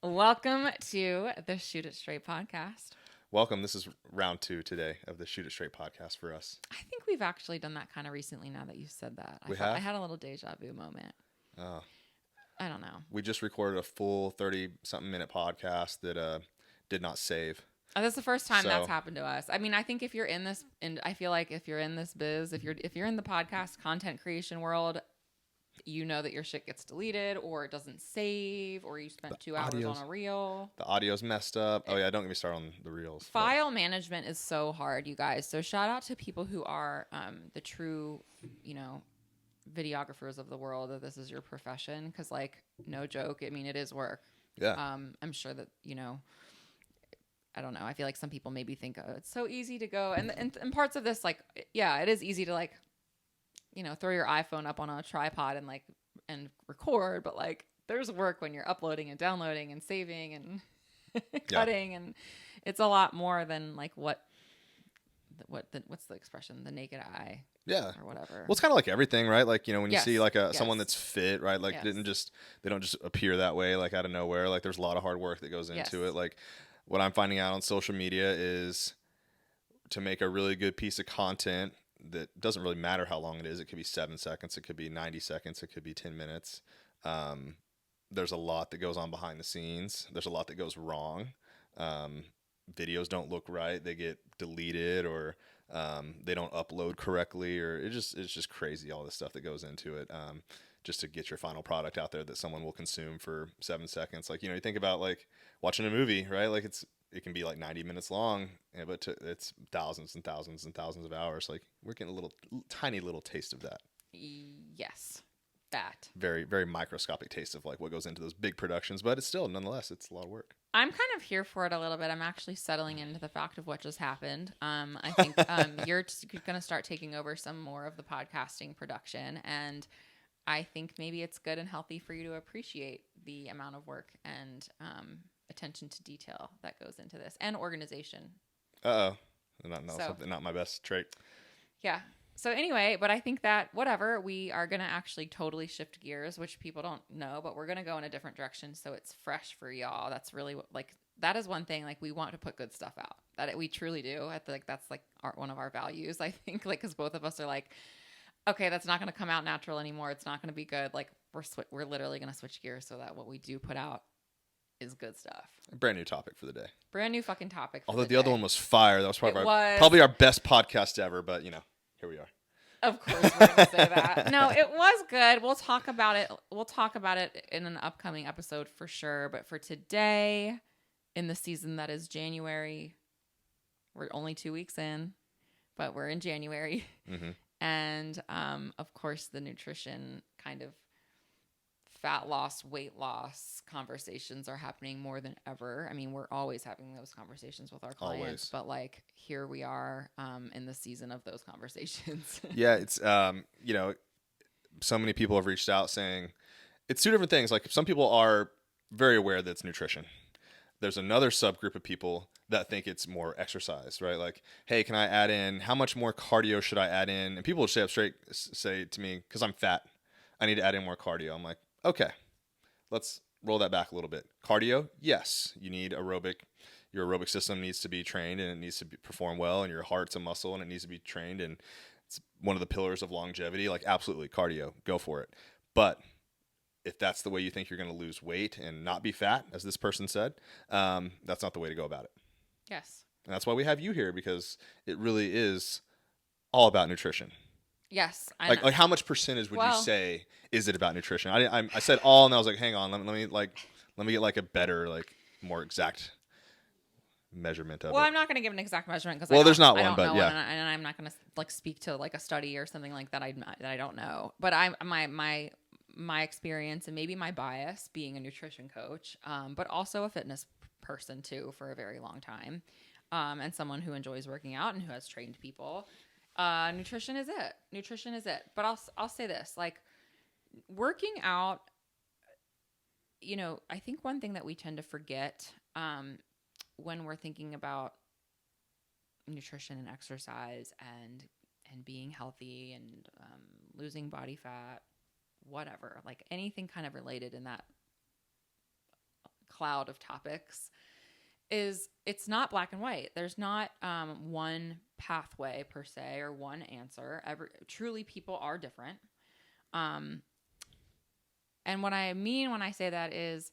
Welcome to the Shoot It Straight podcast. Welcome. This is round 2 today of the Shoot It Straight podcast for us. I think we've actually done that kind of recently now that you said that. I had a little deja vu moment. Oh. I don't know. We just recorded a full 30-something minute podcast that did not save. That's the first time that's happened to us. I mean, I think if you're in this, and I feel like if you're in this biz, if you're in the podcast content creation world, you know that your shit gets deleted or it doesn't save or you spent 2 hours on a reel. The audio's messed up. Oh yeah, don't get me started on the reels. File management is so hard, you guys. So shout out to people who are the true, videographers of the world, that this is your profession. Because, like, no joke, I mean, it is work. Yeah. I'm sure that, I don't know. I feel like some people maybe think, oh, it's so easy to go. And parts of this, like, yeah, it is easy to, like, throw your iPhone up on a tripod and record, but like there's work when you're uploading and downloading and saving and cutting, and it's a lot more than like what's the expression, the naked eye, or whatever. Well, it's kind of like everything, right? Like, when you see like someone that's fit, right? Like they don't just appear that way, like out of nowhere. Like there's a lot of hard work that goes into it. Like what I'm finding out on social media is to make a really good piece of content that doesn't really matter how long it is. It could be 7 seconds. It could be 90 seconds. It could be 10 minutes. There's a lot that goes on behind the scenes. There's a lot that goes wrong. Videos don't look right. They get deleted, or they don't upload correctly, or it's just crazy, all this stuff that goes into it, just to get your final product out there that someone will consume for 7 seconds. Like, you think about like watching a movie, right? Like it can be like 90 minutes long, but it's thousands and thousands and thousands of hours. Like we're getting a tiny little taste of that. Yes. That. Very, very microscopic taste of like what goes into those big productions, but it's still, nonetheless, it's a lot of work. I'm kind of here for it a little bit. I'm actually settling into the fact of what just happened. I think you're going to start taking over some more of the podcasting production, and I think maybe it's good and healthy for you to appreciate the amount of work and attention to detail that goes into this, and organization. Something not my best trait. Yeah. So anyway, but I think that whatever, we are going to actually totally shift gears, which people don't know, but we're going to go in a different direction so it's fresh for y'all. That's really that is one thing, like, we want to put good stuff out. That we truly do. I feel like that's like one of our values, I think, like, because both of us are like, okay, that's not going to come out natural anymore. It's not going to be good. Like, we're literally going to switch gears so that what we do put out is good stuff. Brand new topic for the day. Brand new fucking topic. Although the other one was fire. That was probably our best podcast ever, but here we are. Of course we're going to say that. No, it was good. We'll talk about it. We'll talk about it in an upcoming episode for sure. But for today, in the season that is January, we're only 2 weeks in, but we're in January. Mm-hmm. And, of course, the nutrition kind of fat loss, weight loss conversations are happening more than ever. I mean, we're always having those conversations with our clients, but like here we are in the season of those conversations. Yeah, it's so many people have reached out saying it's two different things. Like, some people are very aware that it's nutrition. There's another subgroup of people that think it's more exercise, right? Like, hey, can I add in, how much more cardio should I add in? And people will say to me, because I'm fat, I need to add in more cardio. I'm like, okay, let's roll that back a little bit. Cardio, yes, you need aerobic. Your aerobic system needs to be trained, and it needs to perform well, and your heart's a muscle, and it needs to be trained, and it's one of the pillars of longevity. Like, absolutely, cardio, go for it. But if that's the way you think you're going to lose weight and not be fat, as this person said, that's not the way to go about it. Yes. And that's why we have you here, because it really is all about nutrition. Yes. Like how much percentage would you say is it about nutrition? I said all, and I was like, hang on, let me get like a better, like, more exact measurement of it. Well, I'm not going to give an exact measurement because there's not one, but yeah, and I'm not going to like speak to like a study or something like that. I don't know, but my experience and maybe my bias being a nutrition coach, but also a fitness person too for a very long time, and someone who enjoys working out and who has trained people. Nutrition is it. But I'll say this, like, working out, I think one thing that we tend to forget, when we're thinking about nutrition and exercise and being healthy and, losing body fat, whatever, like anything kind of related in that cloud of topics, is it's not black and white. There's not one pathway per se or one answer. Truly, people are different. And what I mean when I say that is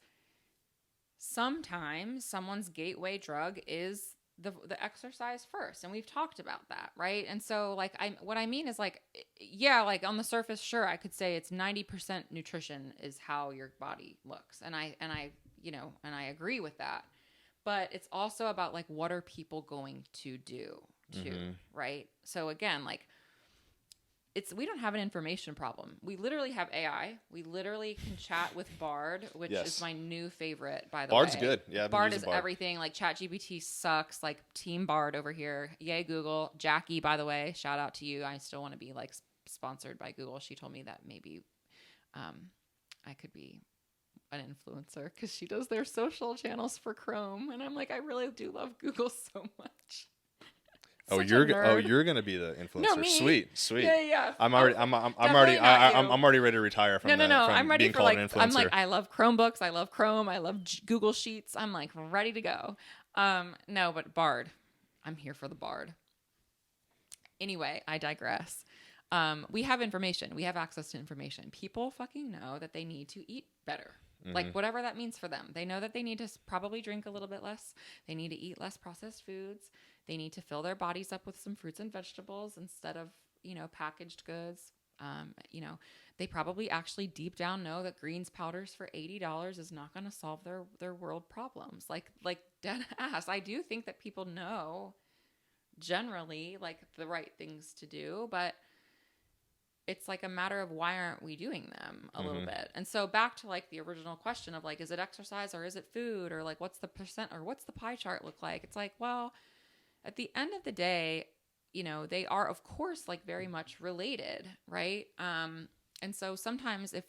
sometimes someone's gateway drug is the exercise first, and we've talked about that, right? And so like what I mean is like, yeah, like on the surface, sure, I could say it's 90% nutrition is how your body looks, and I agree with that, but it's also about like what are people going to do too, right? So again, like we don't have an information problem. We literally have AI. We literally can chat with Bard, which is my new favorite, by the way. Bard's good. Yeah, Bard is everything. Like ChatGPT sucks. Like Team Bard over here. Yay, Google. Jackie, by the way, shout out to you. I still want to be like sponsored by Google. She told me that maybe I could be an influencer because she does their social channels for Chrome. And I'm like, I really do love Google so much. You're gonna be the influencer. No, me. Sweet. Yeah. I'm already ready to retire from No. From I'm ready being for called like an influencer. I'm like I love Chromebooks. I love Chrome. I love Google Sheets. I'm like ready to go. No, but Bard. I'm here for the Bard. Anyway, I digress. We have information. We have access to information. People fucking know that they need to eat better. Like whatever that means for them. They know that they need to probably drink a little bit less. They need to eat less processed foods. They need to fill their bodies up with some fruits and vegetables instead of, packaged goods. They probably actually deep down know that greens powders for $80 is not going to solve their world problems. Like dead ass. I do think that people know generally like the right things to do, but it's like a matter of why aren't we doing them a little bit? And so back to like the original question of like, is it exercise or is it food, or like what's the percent or what's the pie chart look like? It's like, well, at the end of the day, they are of course like very much related, right? And so sometimes if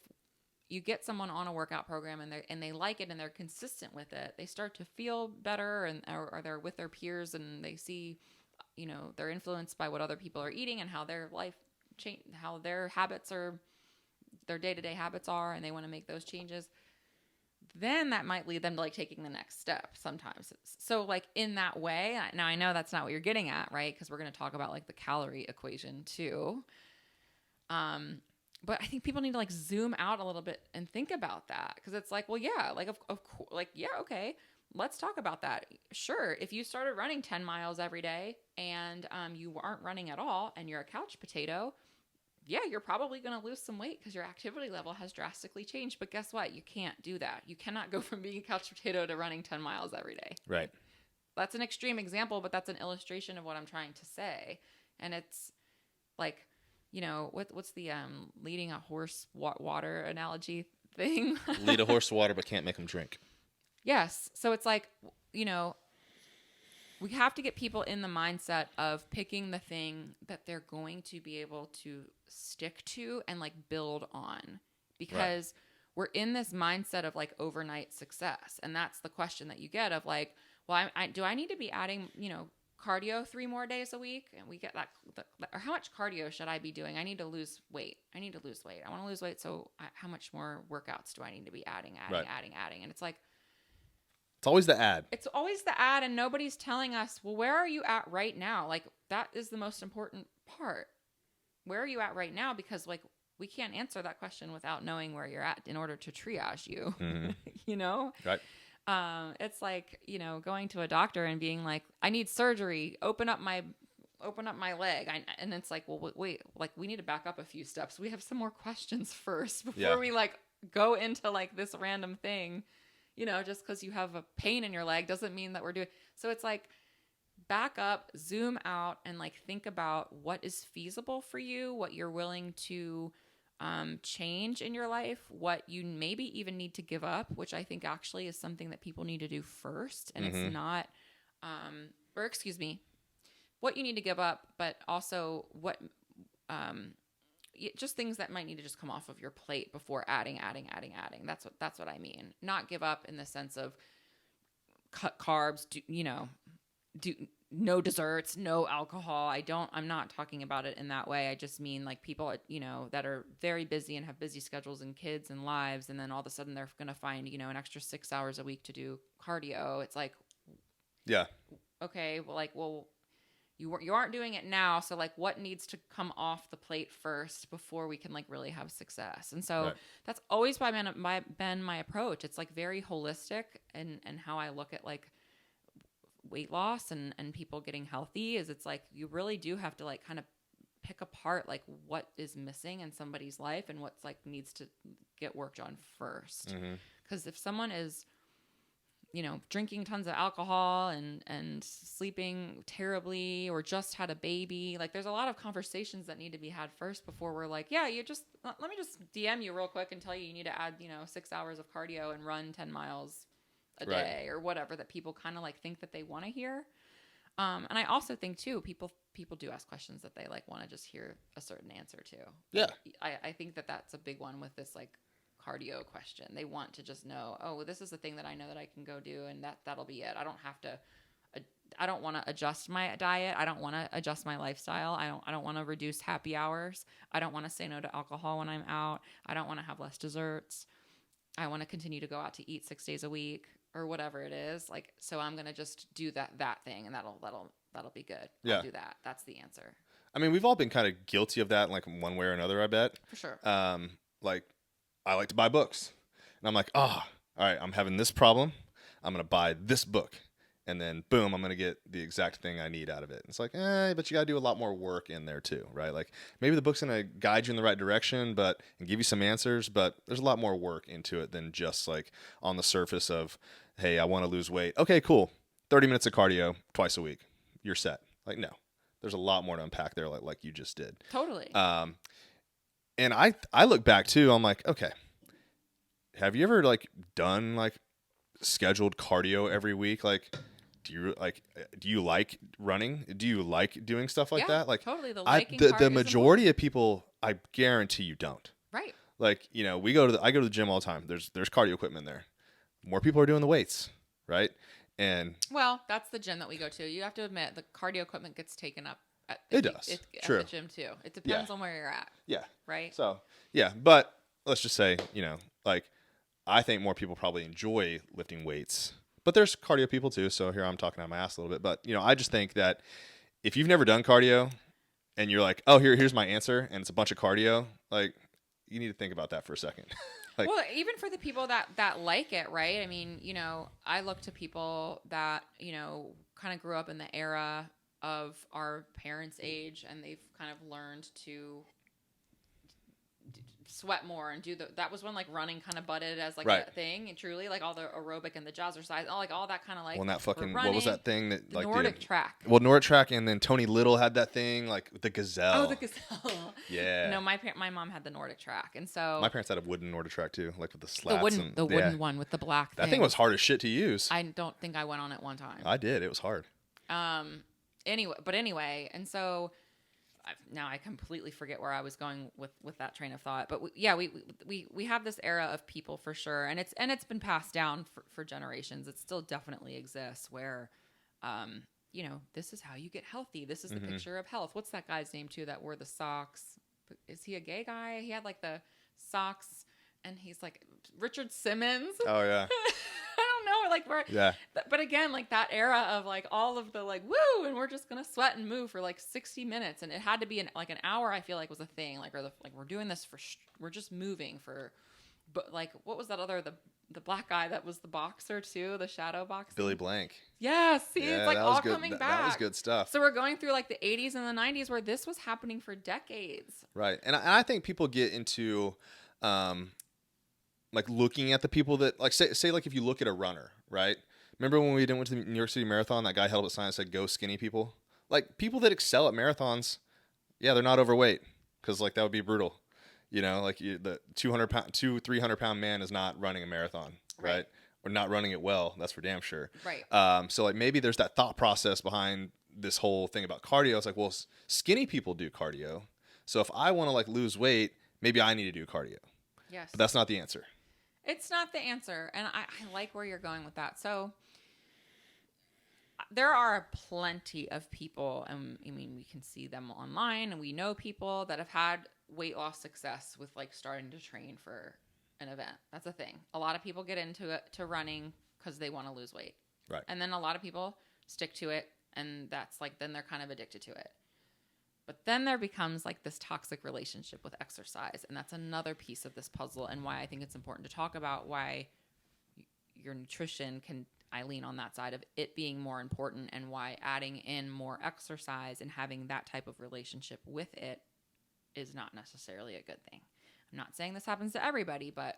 you get someone on a workout program and they like it and they're consistent with it, they start to feel better or they're with their peers and they see, they're influenced by what other people are eating and how their life change, how their habits are, their day-to-day habits are, and they want to make those changes, then that might lead them to like taking the next step sometimes. So like in that way, now I know that's not what you're getting at, right? Because we're going to talk about like the calorie equation too. But I think people need to like zoom out a little bit and think about that, because it's like, well, yeah, like of course, like, yeah, okay, let's talk about that. Sure, if you started running 10 miles every day and you aren't running at all and you're a couch potato, yeah, you're probably going to lose some weight because your activity level has drastically changed. But guess what? You can't do that. You cannot go from being a couch potato to running 10 miles every day. Right. That's an extreme example, but that's an illustration of what I'm trying to say. And it's like, what's the leading a horse water analogy thing? Lead a horse to water but can't make him drink. Yes. So it's like, we have to get people in the mindset of picking the thing that they're going to be able to stick to and like build on, because we're in this mindset of like overnight success. And that's the question that you get of like, well, do I need to be adding, cardio 3 more days a week? And we get that, or how much cardio should I be doing? I need to lose weight. I want to lose weight. So how much more workouts do I need to be adding? And it's like, it's always the ad. It's always the ad, and nobody's telling us, well, where are you at right now? Like, that is the most important part. Where are you at right now? Because, like, we can't answer that question without knowing where you're at in order to triage you, Right. It's like, going to a doctor and being like, I need surgery. Open up my leg. And it's like, well, wait, like, we need to back up a few steps. We have some more questions first before we, like, go into, like, this random thing. Just because you have a pain in your leg doesn't mean that we're doing. So it's like, back up, zoom out, and like think about what is feasible for you, what you're willing to change in your life, what you maybe even need to give up, which I think actually is something that people need to do first. And it's not, what you need to give up, but also what, just things that might need to just come off of your plate before adding. That's what I mean. Not give up in the sense of cut carbs, no desserts, no alcohol. I'm not talking about it in that way. I just mean like people, that are very busy and have busy schedules and kids and lives. And then all of a sudden they're going to find, an extra 6 hours a week to do cardio. It's like, yeah, okay, well, you aren't doing it now. So like what needs to come off the plate first before we can like really have success? And so that's always been my approach. It's like very holistic and how I look at like weight loss and people getting healthy is it's like you really do have to like kind of pick apart like what is missing in somebody's life and what's like needs to get worked on first. Because if someone is drinking tons of alcohol and sleeping terribly or just had a baby, like there's a lot of conversations that need to be had first before we're like, yeah, let me just DM you real quick and tell you need to add 6 hours of cardio and run 10 miles a day or whatever that people kind of like think that they want to hear. And I also think too, people do ask questions that they like want to just hear a certain answer to. Yeah. Like, I think that's a big one with this like cardio question. They want to just know, oh, this is the thing that I know that I can go do and that'll be it. I don't want to adjust my diet. I don't want to adjust my lifestyle. I don't want to reduce happy hours. I don't want to say no to alcohol when I'm out. I don't want to have less desserts. I want to continue to go out to eat 6 days a week or whatever it is. Like, so I'm going to just do that thing and that'll be good. Yeah. I'll do that. That's the answer. I mean, we've all been kind of guilty of that in like one way or another, I bet. For sure. Like I like to buy books and I'm like, all right, I'm having this problem. I'm going to buy this book and then boom, I'm going to get the exact thing I need out of it. It's like, but you got to do a lot more work in there too, right? Like maybe the book's going to guide you in the right direction, and give you some answers, but there's a lot more work into it than just like on the surface of, hey, I want to lose weight. Okay, cool. 30 minutes of cardio twice a week. You're set. Like, no, there's a lot more to unpack there. Like you just did. Totally. And I look back too, I'm like, okay, have you ever like done like scheduled cardio every week? Like, do you like running? Do you like doing stuff like that? Like totally. The majority of people, I guarantee you don't. Right. Like, I go to the gym all the time. There's cardio equipment there. More people are doing the weights, right? And well, that's the gym that we go to. You have to admit the cardio equipment gets taken up at the gym too. It depends on where you're at. Yeah. Right. So yeah, but let's just say, like I think more people probably enjoy lifting weights, but there's cardio people too. So here I'm talking out my ass a little bit, but I just think that if you've never done cardio and you're like, oh, here's my answer, and it's a bunch of cardio, like you need to think about that for a second. Like, well, even for the people that like it, right? I mean, I look to people that, kind of grew up in the era of our parents' age and they've kind of learned to sweat more and that was when like running kind of butted as like a thing, and truly like all the aerobic and the jazzercise, all that kind of like, well, that fucking running, what was that thing that like Nordic track? Well, Nordic track, and then Tony Little had that thing like the gazelle. Oh, the gazelle. Yeah. No, my mom had the Nordic track, and so my parents had a wooden Nordic track too, like with the slats. The wooden one with the black. That thing was hard as shit to use. I don't think I went on it one time. I did. It was hard. Anyway, and so now I completely forget where I was going with that train of thought. But we have this era of people for sure, and it's been passed down for generations. It still definitely exists where, this is how you get healthy. This is the picture of health. What's that guy's name too that wore the socks? Is he a gay guy? He had like the socks, and he's like Richard Simmons. Oh yeah. I don't know, like we're but again, like that era of like all of the like woo, and we're just gonna sweat and move for like 60 minutes, and it had to be an hour. I feel like was a thing, like we're doing this we're just moving for, but like what was that other the black guy that was the boxer too, the shadow boxer, Billy Blank. Yeah, see, it's like all good. coming back. That was good stuff. So we're going through like the 80s and the 90s where this was happening for decades. Right, and I think people get into like looking at the people that like say like if you look at a runner, right? Remember when we went to the New York City Marathon, that guy held up a sign that said "Go skinny people." Like people that excel at marathons, yeah, they're not overweight because like that would be brutal, Like the 300 pound man is not running a marathon, right? Or not running it well. That's for damn sure. Right. So like maybe there's that thought process behind this whole thing about cardio. It's like, well, skinny people do cardio, so if I want to like lose weight, maybe I need to do cardio. Yes. But that's not the answer. It's not the answer. And I like where you're going with that. So there are plenty of people, and I mean, we can see them online, and we know people that have had weight loss success with like starting to train for an event. That's a thing. A lot of people get into it to running because they want to lose weight. Right. And then a lot of people stick to it, and that's like, then they're kind of addicted to it. But then there becomes like this toxic relationship with exercise. And that's another piece of this puzzle, and why I think it's important to talk about why your nutrition can, I lean on that side of it being more important, and why adding in more exercise and having that type of relationship with it is not necessarily a good thing. I'm not saying this happens to everybody, but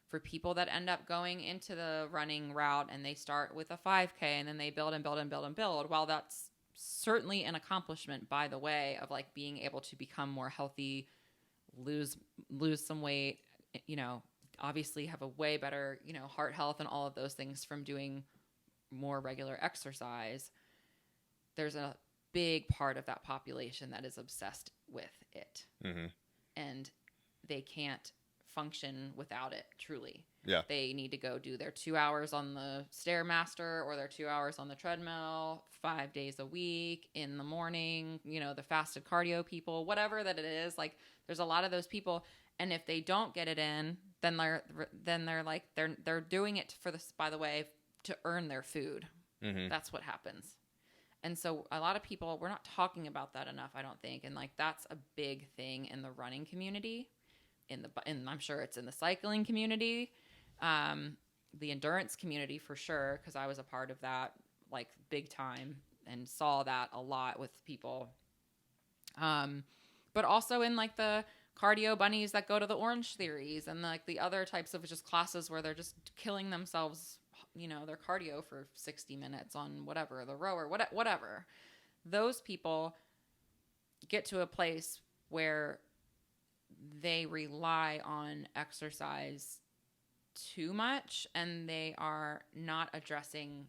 for people that end up going into the running route and they start with a 5K and then they build and build and build and build, while that's certainly an accomplishment, by the way, of like being able to become more healthy, lose some weight, you know, obviously have a way better, you know, heart health and all of those things from doing more regular exercise, there's a big part of that population that is obsessed with it. Mm-hmm. And they can't function without it, truly. Yeah. They need to go do their 2 hours on the Stairmaster or their 2 hours on the treadmill 5 days a week in the morning, you know, the fasted cardio people, whatever that it is. Like, there's a lot of those people. And if they don't get it in, then they're like, they're doing it for this, by the way, to earn their food. Mm-hmm. That's what happens. And so a lot of people, we're not talking about that enough, I don't think. And like, that's a big thing in the running community, and I'm sure it's in the cycling community, the endurance community for sure, because I was a part of that like big time and saw that a lot with people. But also in like the cardio bunnies that go to the Orange Theories and like the other types of just classes where they're just killing themselves, you know, their cardio for 60 minutes on whatever, the rower, whatever. Those people get to a place where they rely on exercise too much, and they are not addressing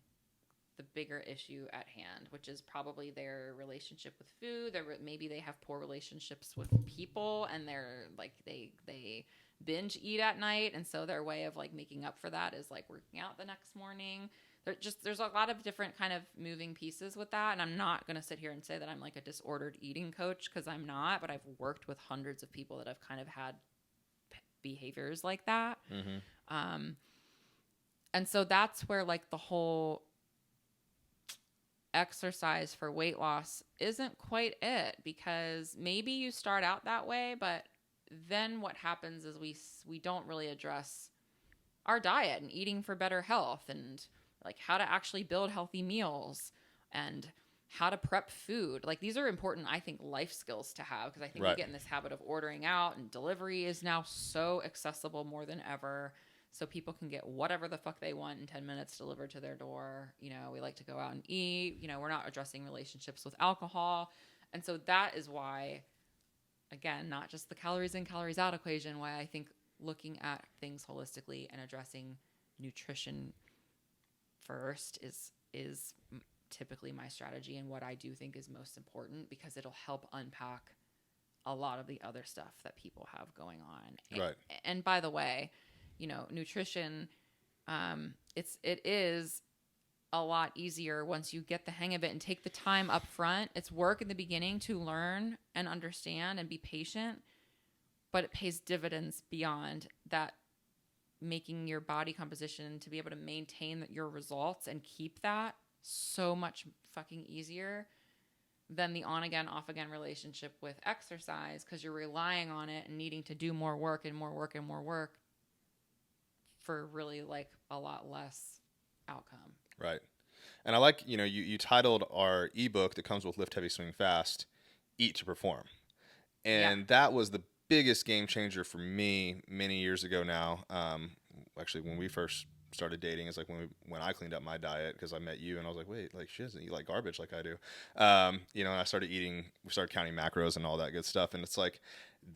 the bigger issue at hand, which is probably their relationship with food. Maybe they have poor relationships with people, and they're like, they binge eat at night. And so their way of like making up for that is like working out the next morning. There's a lot of different kind of moving pieces with that. And I'm not going to sit here and say that I'm like a disordered eating coach, because I'm not, but I've worked with hundreds of people that have kind of had behaviors like that. Mm-hmm. And so that's where like the whole exercise for weight loss isn't quite it, because maybe you start out that way, but then what happens is we don't really address our diet and eating for better health, and like how to actually build healthy meals and how to prep food. Like, these are important, I think, life skills to have, because I think we get in this habit of ordering out, and delivery is now so accessible more than ever. So people can get whatever the fuck they want in 10 minutes delivered to their door. You know, we like to go out and eat. You know, we're not addressing relationships with alcohol. And so that is why, again, not just the calories in, calories out equation, why I think looking at things holistically and addressing nutrition first is typically my strategy, and what I do think is most important, because it'll help unpack a lot of the other stuff that people have going on. Right. And by the way, you know, nutrition, it is a lot easier once you get the hang of it and take the time up front. It's work in the beginning to learn and understand and be patient, but it pays dividends beyond that, making your body composition to be able to maintain your results and keep that so much fucking easier than the on again, off again relationship with exercise, because you're relying on it and needing to do more work and more work and more work for really like a lot less outcome. Right. And I like, you know, you titled our ebook that comes with Lift Heavy, Swing Fast, Eat to Perform. And that was the biggest game changer for me many years ago now. Actually, when we first started dating, is like when I cleaned up my diet, because I met you and I was like, wait, like she doesn't eat like garbage like I do. You know, and we started counting macros and all that good stuff. And it's like,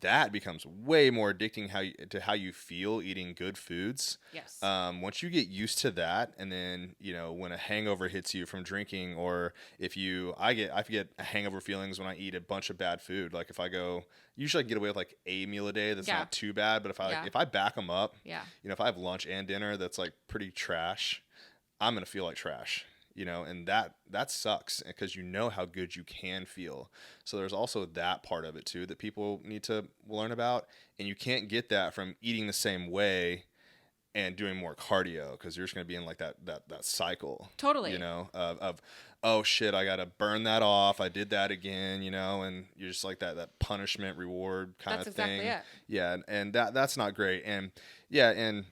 that becomes way more addicting how you feel eating good foods. Yes. Once you get used to that, and then, you know, when a hangover hits you from drinking, or I get hangover feelings when I eat a bunch of bad food. Like, if I go, usually I can get away with like a meal a day that's not too bad, but if I back them up, you know, if I have lunch and dinner that's like pretty trash, I'm gonna feel like trash. you know, and that sucks because you know how good you can feel. So there's also that part of it too that people need to learn about, and you can't get that from eating the same way and doing more cardio, because you're just going to be in like that cycle. Totally. You know, of oh shit, I got to burn that off. I did that again, you know, and you're just like that punishment reward kind of thing. That's exactly it. Yeah, and that's not great. And yeah, and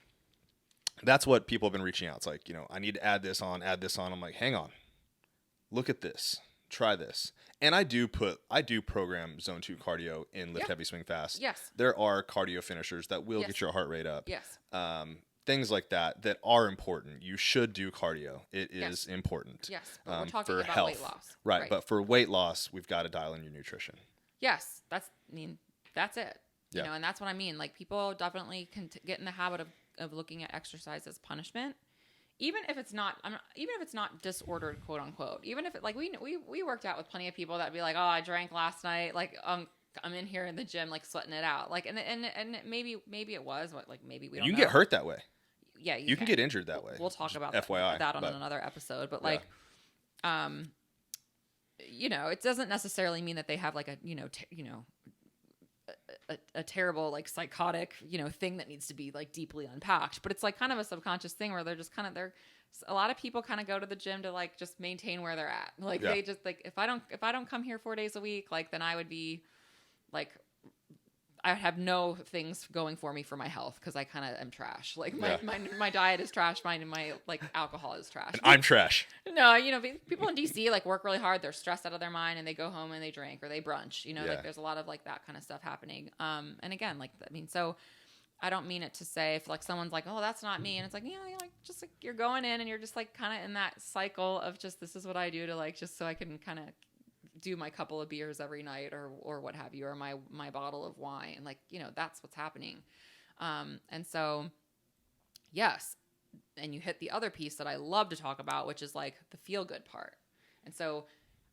that's what people have been reaching out. It's like, you know, I need to add this on. I'm like, hang on, look at this, try this. And I do program zone 2 cardio in lift heavy swing fast. Yes. There are cardio finishers that will get your heart rate up. Yes. Things like that are important. You should do cardio. It is important. Yes, but we're talking for about health. weight loss. Right, but for weight loss, we've got to dial in your nutrition. Yes, that's it. You Yeah. know, and that's what I mean. Like, people definitely can get in the habit of looking at exercise as punishment, even if it's not disordered, quote unquote. Even if it, like, we worked out with plenty of people that'd be like, oh, I drank last night, like I'm in here in the gym, like sweating it out, like, and maybe it was what, like, maybe we don't. You can know. get hurt that way. Yeah, you can get injured that way. We'll talk about FYI, that on another episode, but like, you know, it doesn't necessarily mean that they have like a terrible, like, psychotic, you know, thing that needs to be like deeply unpacked, but it's like kind of a subconscious thing where they're just kind of a lot of people kind of go to the gym to like just maintain where they're at. Like they just like, if I don't come here 4 days a week, like, then I would be like, I would have no things going for me for my health, because I kind of am trash. Like my diet is trash. My like alcohol is trash. And I'm trash. No, you know, people in DC like work really hard. They're stressed out of their mind, and they go home and they drink or they brunch. You know, like there's a lot of like that kind of stuff happening. And again, like, I mean, so I don't mean it to say if like someone's like, oh, that's not me, and it's like, yeah, you're like, just like, you're going in and you're just like kind of in that cycle of just, this is what I do to like, just so I can kind of do my couple of beers every night or what have you, or my bottle of wine. Like, you know, that's what's happening. And so, yes. And you hit the other piece that I love to talk about, which is like the feel good part. And so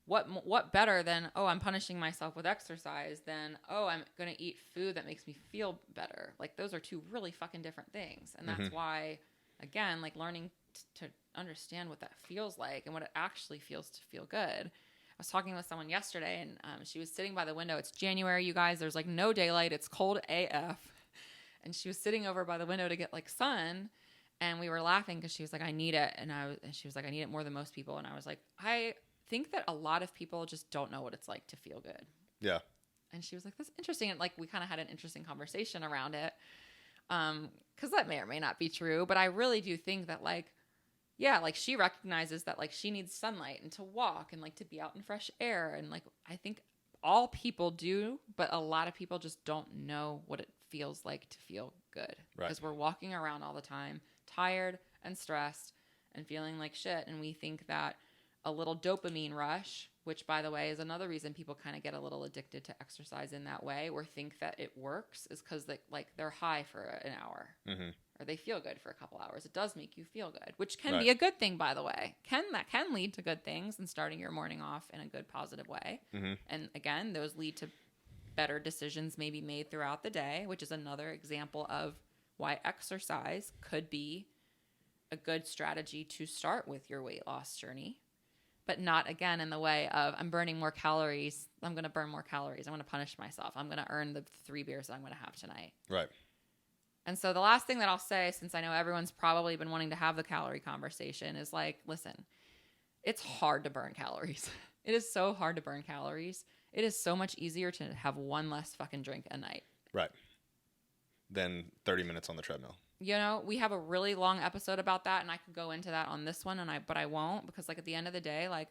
what better than, oh, I'm punishing myself with exercise, than, oh, I'm going to eat food that makes me feel better. Like, those are two really fucking different things. And that's why, again, like, learning to understand what that feels like and what it actually feels to feel good. I was talking with someone yesterday, and she was sitting by the window. It's January, you guys. There's like no daylight. It's cold AF. And she was sitting over by the window to get like sun. And we were laughing because she was like, I need it. And she was like, I need it more than most people. And I was like, I think that a lot of people just don't know what it's like to feel good. Yeah. And she was like, that's interesting. And like, we kind of had an interesting conversation around it. Because that may or may not be true. But I really do think that, like, yeah, like, she recognizes that, like, she needs sunlight and to walk and like to be out in fresh air. And like, I think all people do, but a lot of people just don't know what it feels like to feel good. Right. Because we're walking around all the time, tired and stressed and feeling like shit. And we think that a little dopamine rush, which, by the way, is another reason people kind of get a little addicted to exercise in that way, or think that it works, is because they're high for an hour. Mm-hmm. Or they feel good for a couple hours. It does make you feel good, which can be a good thing, by the way. That can lead to good things and starting your morning off in a good, positive way. Mm-hmm. And again, those lead to better decisions maybe made throughout the day, which is another example of why exercise could be a good strategy to start with your weight loss journey. But not, again, in the way of, I'm burning more calories. I'm going to burn more calories. I'm going to punish myself. I'm going to earn the 3 beers that I'm going to have tonight. Right. And so the last thing that I'll say, since I know everyone's probably been wanting to have the calorie conversation, is like, listen, it's hard to burn calories. It is so hard to burn calories. It is so much easier to have one less fucking drink a night. Right. Than 30 minutes on the treadmill. You know, we have a really long episode about that, and I could go into that on this one, but I won't, because like, at the end of the day, like,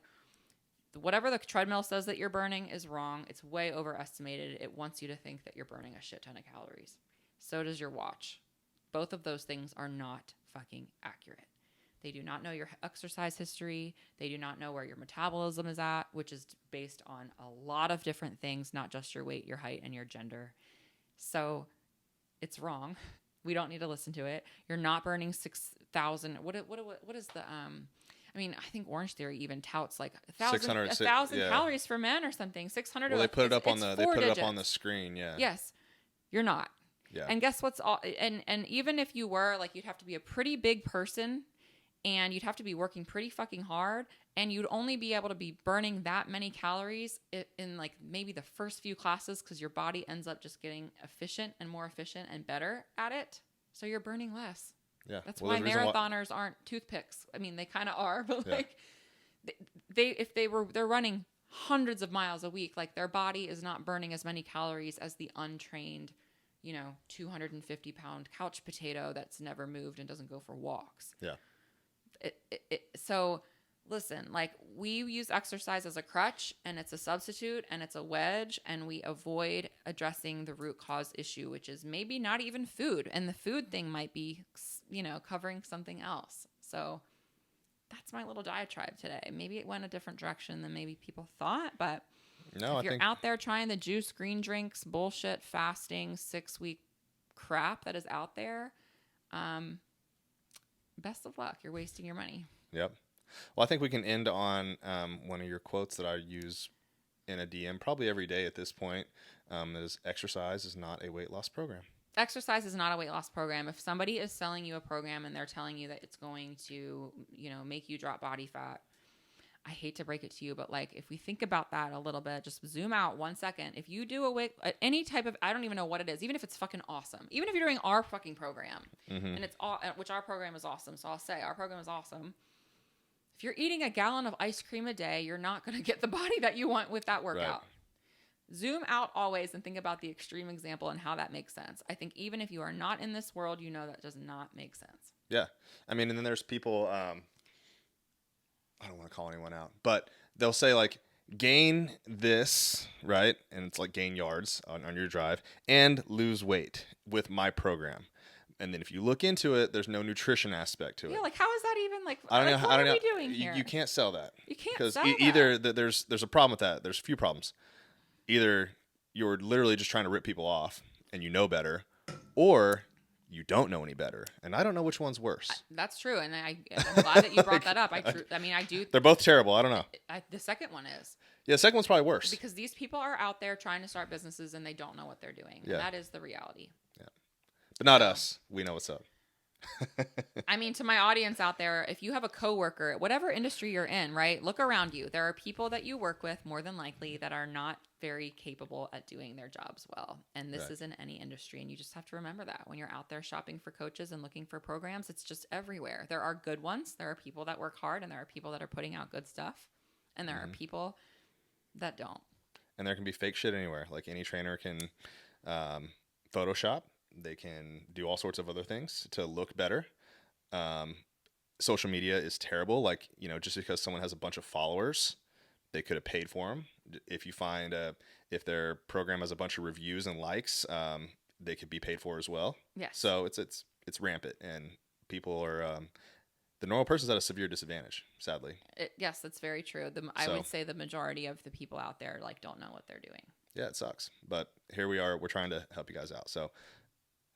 whatever the treadmill says that you're burning is wrong. It's way overestimated. It wants you to think that you're burning a shit ton of calories. So does your watch. Both of those things are not fucking accurate. They do not know your exercise history. They do not know where your metabolism is at, which is based on a lot of different things, not just your weight, your height, and your gender. So it's wrong. We don't need to listen to it. You're not burning 6,000. What is the I mean, I think Orange Theory even touts like 1,000 calories for men or something. 600. Well, they put it up on the screen. Yeah. Yes, you're not. Yeah. And guess what's all? And even if you were, like, you'd have to be a pretty big person and you'd have to be working pretty fucking hard, and you'd only be able to be burning that many calories in like maybe the first few classes, because your body ends up just getting efficient and better at it. So you're burning less. Yeah. That's why marathoners aren't toothpicks. I mean, they kind of are, but like they're running hundreds of miles a week, like their body is not burning as many calories as the untrained, 250-pound couch potato that's never moved and doesn't go for walks. Yeah. So listen, like we use exercise as a crutch, and it's a substitute, and it's a wedge, and we avoid addressing the root cause issue, which is maybe not even food. And the food thing might be, covering something else. So that's my little diatribe today. Maybe it went a different direction than maybe people thought, but if you're out there trying the juice, green drinks, bullshit, fasting, 6-week crap that is out there, best of luck. You're wasting your money. Yep. Well, I think we can end on one of your quotes that I use in a DM probably every day at this point. Is exercise is not a weight loss program. Exercise is not a weight loss program. If somebody is selling you a program and they're telling you that it's going to, make you drop body fat, I hate to break it to you, but like if we think about that a little bit, just zoom out 1 second. If you do any type of, I don't even know what it is, even if it's fucking awesome, even if you're doing our fucking program, and it's all, which our program is awesome. So I'll say our program is awesome. If you're eating a gallon of ice cream a day, you're not going to get the body that you want with that workout. Right. Zoom out always and think about the extreme example and how that makes sense. I think even if you are not in this world, that does not make sense. Yeah. I mean, and then there's people, I don't want to call anyone out, but they'll say like, gain this, right? And it's like gain yards on your drive and lose weight with my program. And then if you look into it, there's no nutrition aspect to it. Yeah, like how is that even like? I don't know. What are we doing here? You can't sell that. You can't sell that. Either there's a problem with that. There's a few problems. Either you're literally just trying to rip people off and you know better, or you don't know any better. And I don't know which one's worse. That's true. And I'm glad that you brought that up. I do. They're both terrible. I don't know. The second one is. Yeah, the second one's probably worse. Because these people are out there trying to start businesses and they don't know what they're doing. Yeah. And that is the reality. Yeah. But not us. We know what's up. I mean, to my audience out there, if you have a coworker, whatever industry you're in, right? Look around you. There are people that you work with more than likely that are not very capable at doing their jobs well. And this is in any industry. And you just have to remember that when you're out there shopping for coaches and looking for programs, it's just everywhere. There are good ones. There are people that work hard, and there are people that are putting out good stuff. And there are people that don't. And there can be fake shit anywhere. Like any trainer can Photoshop. They can do all sorts of other things to look better. Social media is terrible. Like, just because someone has a bunch of followers, they could have paid for them. If you find if their program has a bunch of reviews and likes, they could be paid for as well. Yes. So it's rampant, and people are the normal person's at a severe disadvantage, sadly. Yes, that's very true. I would say the majority of the people out there don't know what they're doing. Yeah, it sucks. But here we are. We're trying to help you guys out. So I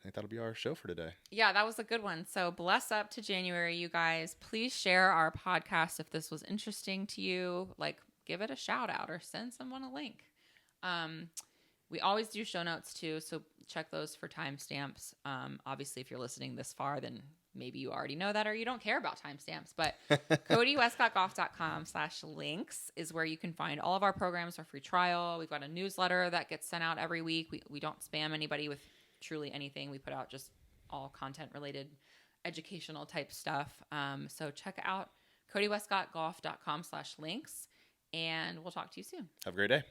think that'll be our show for today. Yeah, that was a good one. So bless up to January, you guys. Please share our podcast if this was interesting to you. Give it a shout out or send someone a link. We always do show notes too, so check those for timestamps. Obviously, if you're listening this far, then maybe you already know that or you don't care about timestamps. But CodyWescottGolf.com/links is where you can find all of our programs for free trial. We've got a newsletter that gets sent out every week. We don't spam anybody with truly anything. We put out just all content related educational type stuff. So check out CodyWescottGolf.com/links, and we'll talk to you soon. Have a great day.